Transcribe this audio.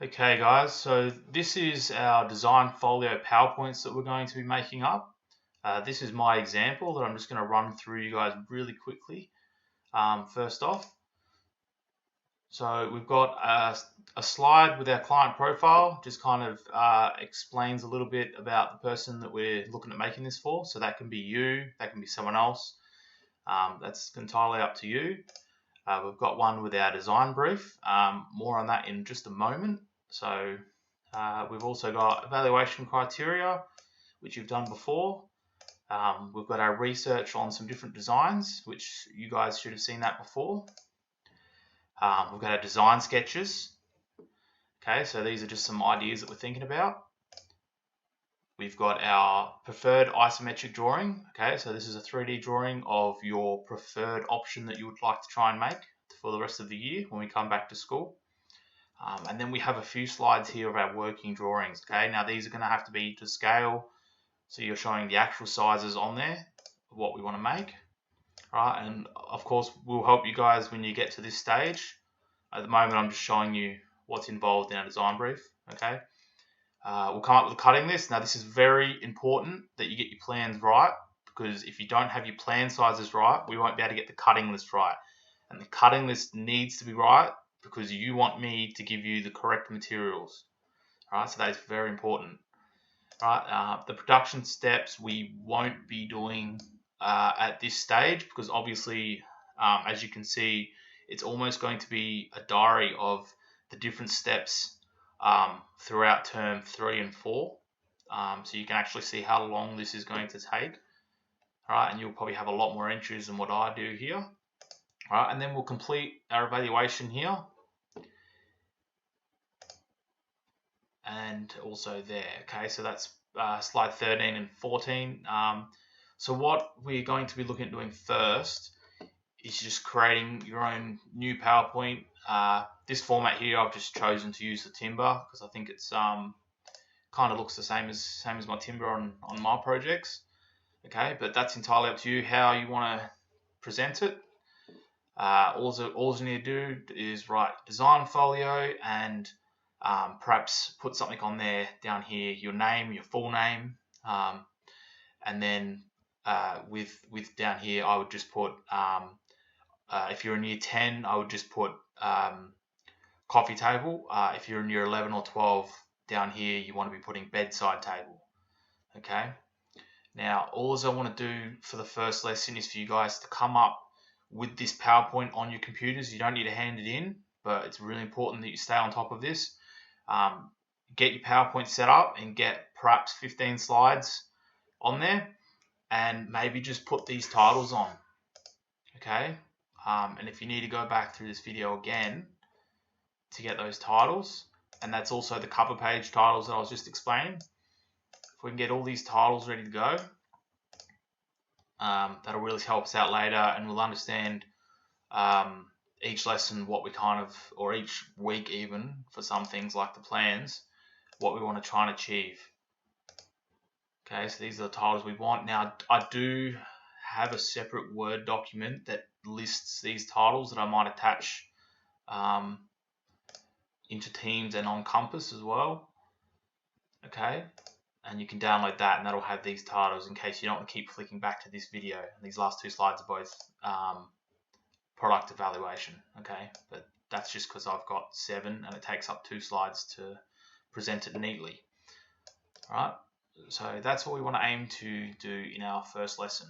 Okay guys, so this is our design folio PowerPoints that we're going to be making up. This is my example that I'm just going to run through you guys really quickly. First off, so we've got a slide with our client profile, just kind of explains a little bit about the person that we're looking at making this for. So that can be you, that can be someone else. That's entirely up to you. We've got one with our design brief, more on that in just a moment. So we've also got evaluation criteria, which you've done before. We've got our research on some different designs, which you guys should have seen that before. We've got our design sketches. Okay, so these are just some ideas that we're thinking about. We've got our preferred isometric drawing. Okay, so this is a 3D drawing of your preferred option that you would like to try and make for the rest of the year when we come back to school. And then we have a few slides here of our working drawings. Okay, now these are going to have to be to scale, so you're showing the actual sizes on there of what we want to make. Right, and of course we'll help you guys when you get to this stage. At the moment I'm just showing you what's involved in our design brief. Okay, we'll come up with a cutting list. Now this is very important that you get your plans right, because if you don't have your plan sizes right, we won't be able to get the cutting list right. And the cutting list needs to be right because you want me to give you the correct materials. All right, so that is very important. All right, the production steps we won't be doing at this stage because obviously, as you can see, it's almost going to be a diary of the different steps throughout term 3 and 4. So you can actually see how long this is going to take. All right, and you'll probably have a lot more entries than what I do here. All right, and then we'll complete our evaluation here. And also there. Okay, so that's slide 13 and 14. So what we're going to be looking at doing first is just creating your own new PowerPoint. This format here, I've just chosen to use the Timber because I think it's kind of looks the same as my Timber on my projects. Okay, but that's entirely up to you how you want to present it. All you need to do is write design folio and perhaps put something on there down here, your name, your full name, and then with down here I would just put if you're in year 10 I would just put coffee table. If you're in year 11 or 12 down here you want to be putting bedside table. Okay, now all I want to do for the first lesson is for you guys to come up with this PowerPoint on your computers. You don't need to hand it in, but it's really important that you stay on top of this. Get your PowerPoint set up and get perhaps 15 slides on there and maybe just put these titles on. Okay, and if you need to go back through this video again to get those titles, and that's also the cover page titles that I was just explaining. If we can get all these titles ready to go, that'll really help us out later, and we'll understand each lesson what we kind of, or each week even for some things like the plans, what we want to try and achieve. Okay, so these are the titles we want. Now I do have a separate Word document that lists these titles that I might attach into Teams and on Compass as well. Okay, and you can download that and that'll have these titles in case you don't want to keep flicking back to this video. These last two slides are both product evaluation. Okay, but that's just because I've got 7 and it takes up 2 slides to present it neatly. All right, so that's what we want to aim to do in our first lesson.